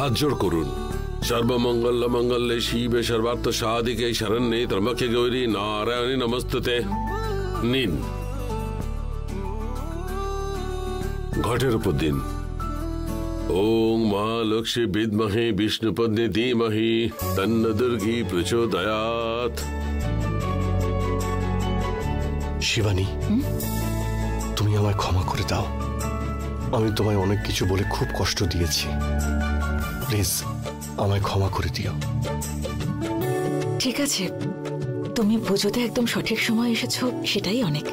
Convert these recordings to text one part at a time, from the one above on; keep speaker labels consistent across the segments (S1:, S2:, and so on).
S1: হাত জোড় করুন। সর্বমঙ্গল মঙ্গলে শিবে সর্বার্থ সাধিকে শরণ্যে ত্র্যম্বকে গৌরী নারায়ণী নমস্তুতে। নিন, ঘটের উপর দিন। ওং মা লক্ষ্মী বিদ্মহে বিষ্ণুপত্নী ধীমহি তন্ন দুর্গী প্রচোদয়াৎ।
S2: শিবানী, তুমি আমায় ক্ষমা করে দাও। আমি তোমায় অনেক কিছু বলে খুব কষ্ট দিয়েছি। প্লিজ আমায় ক্ষমা করে দিও।
S3: ঠিক আছে, তুমি পুজোতে একদম সঠিক সময় এসেছো, সেটাই অনেক।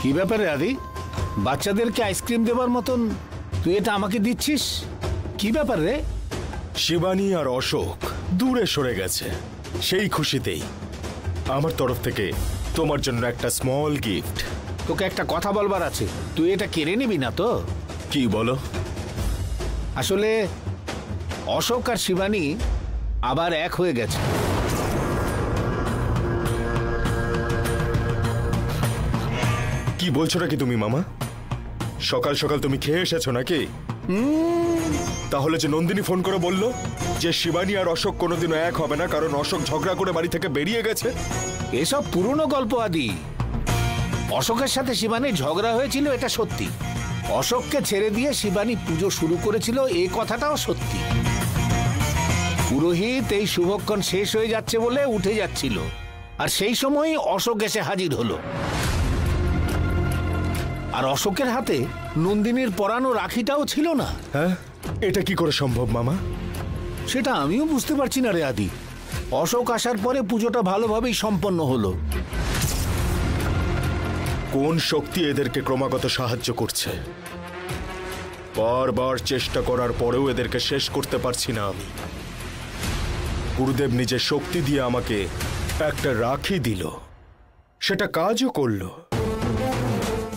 S4: কি ব্যাপারে আদি, বাচ্চাদেরকে আইসক্রিম দেবার মতন তুই এটা আমাকে দিচ্ছিস? কি ব্যাপার রে?
S5: শিবানী আর অশোক দূরে সরে গেছে, সেই খুশিতেই আমার তরফ থেকে তোমার জন্য একটা স্মল গিফট।
S4: তোকে একটা কথা বলবার আছে, তুই এটা কেড়ে নিবি না তো?
S5: কি বলো?
S4: আসলে অশোক আর শিবানী আবার এক হয়ে গেছে।
S5: কি বলছো নাকি তুমি মামা? সকাল সকাল তুমি খেয়ে এসেছো নাকি? তাহলে যে নন্দিনী ফোন করে বললো যে শিবানী আর অশোক কোনোদিনও এক হবে না কারণ অশোক ঝগড়া করে বাড়ি থেকে বেরিয়ে গেছে,
S4: এসব পুরনো গল্প আদি। অশোকের সাথে শিবানীর ঝগড়া হয়েছিল, এটা সত্যি। অশোককে ছেড়ে দিয়ে শিবানী পুজো শুরু করেছিল, এই কথাটাও সত্যি। পুরোহিত এই শুভক্ষণ শেষ হয়ে যাচ্ছে বলে উঠে যাচ্ছিল, আর সেই সময় অশোক এসে হাজির হলো। আর অশোকের হাতে নন্দিনীর পরানো রাখিটাও ছিল না।
S5: হ্যাঁ, এটা কি করে সম্ভব মামা?
S4: সেটা আমিও বুঝতে পারছি না রে আদি। অশোক আসার পরে পুজোটা ভালোভাবেই সম্পন্ন হলো।
S5: কোন শক্তি এদেরকে ক্রমাগত সাহায্য করছে? বারবার চেষ্টা করার পরেও এদেরকে শেষ করতে পারছি না আমি। গুরুদেব নিজের শক্তি দিয়ে আমাকে একটা রাখি দিল, সেটা কাজও করলো,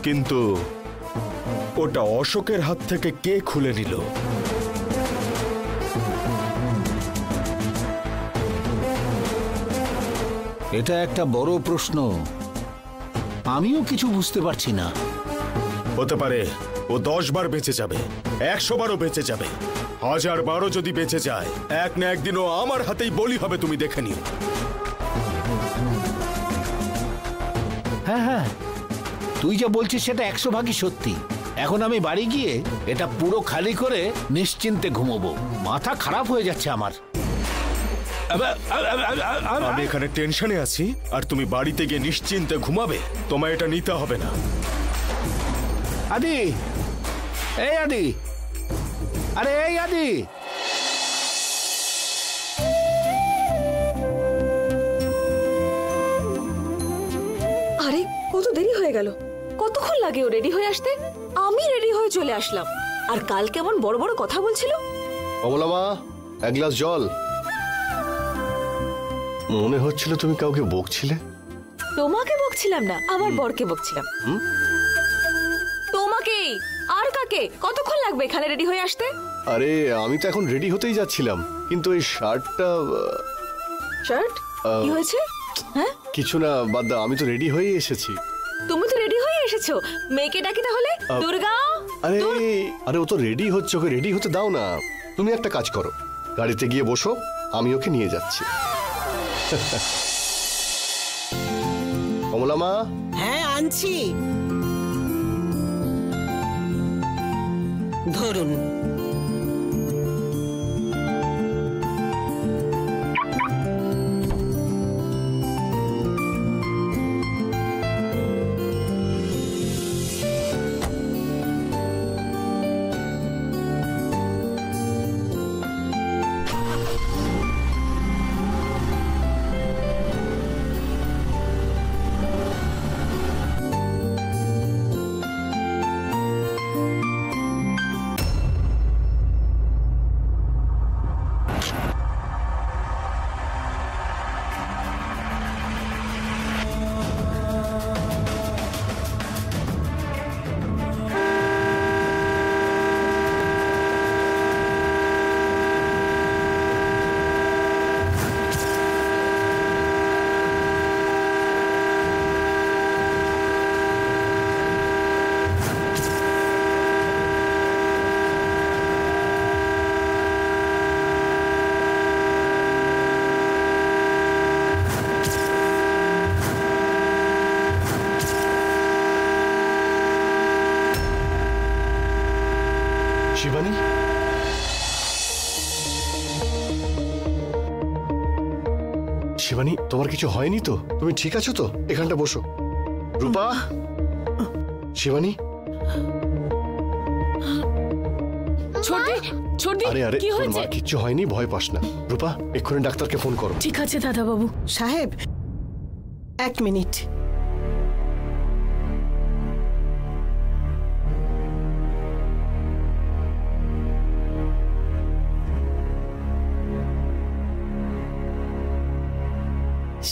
S5: কিন্তু ওটা অশোকের হাত থেকে কে খুলে নিল?
S4: এটা একটা বড় প্রশ্ন, আমিও কিছু বুঝতে পারছি না।
S5: হতে পারে ও 10 বার বেঁচে যাবে, 100 বারও বেঁচে যাবে, 1000 বারও যদি বেঁচে যায়, এক না একদিন ও আমার হাতেই বলি হবে, তুমি দেখে নিও।
S4: হ্যাঁ হ্যাঁ, তুই যা বলছিস সেটা 100 ভাগই সত্যি। এখন আমি বাড়ি গিয়ে এটা পুরো খালি করে নিশ্চিন্তে ঘুমোবো। মাথা খারাপ হয়ে যাচ্ছে আমার।
S5: আমি এখানে টেনশনে আছি আর তুমি বাড়িতে গিয়ে নিশ্চিন্তে ঘুমাবে? তোমায় এটা নিতে হবে না।
S4: আদি, এই আদি, আরে এই আদি,
S3: আরে কত দেরি হয়ে গেল, কতক্ষণ লাগে ও রেডি হয়ে আসতে? আমি রেডি হয়ে চলে আসলাম, আর কাল কেমন বড় বড় কথা বলছিল।
S2: কমলা মা, এক গ্লাস জল। মনে হচ্ছিল তুমি কাউকে বকছিলে।
S3: তোমাকে বকছিলাম না, আমার বরকে বকছিলাম। তোমাকেই। আর কাকে? কতক্ষণ লাগবে এখানে রেডি হয়ে আসতে?
S2: আরে আমি তো এখন রেডি হতেই যাচ্ছিলাম, কিন্তু এই শার্টটা।
S3: শার্ট কি হয়েছে? হ্যাঁ
S2: কিছু না, বাদ দাও, আমি তো রেডি হয়েই এসেছি।
S3: তুমি তো রেডি হয়ে এসেছো, মেয়েকে ডাকি তাহলে। দুর্গা।
S2: আরে আরে, ও তো রেডি হচ্ছে, ওকে রেডি হতে দাও না। তুমি একটা কাজ করো, গাড়িতে গিয়ে বসো, আমি ওকে নিয়ে যাচ্ছি। কমলা মা।
S6: হ্যাঁ আনছি, ধরুন।
S2: শিবানী, তোমার কিছু হয়নি তো? তুমি ঠিক আছো তো? এখানটা বসো। রূপা, শিবানী। আরে আরে, তোর মা কিচ্ছু হয়নি, ভয় পাস না। রূপা, এক্ষুনি ডাক্তারকে ফোন করো।
S6: ঠিক আছে দাদা বাবু।
S7: সাহেব, 1 মিনিট।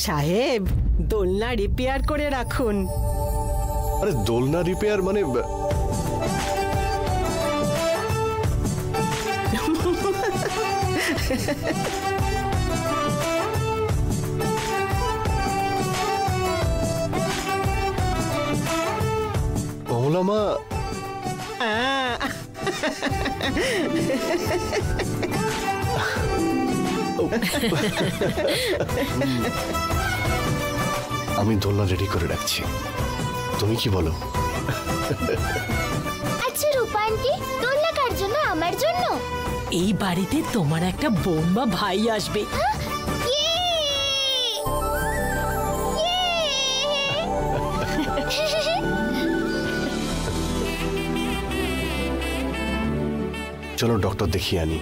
S7: সাহেব, দোলনা রিপেয়ার করে রাখুন।
S2: আরে দোলনা রিপেয়ার মানে? কমলা মা, আমি দোলনা রেডি করে রাখছি, তুমি কি বলো?
S8: আচ্ছা রূপা আন্টি, দোলনা কার জন্য? আমার জন্য?
S6: এই বাড়িতে তোমার একটা বোন বা ভাই আসবে।
S2: চলো ডক্টর দেখিয়ে আনি।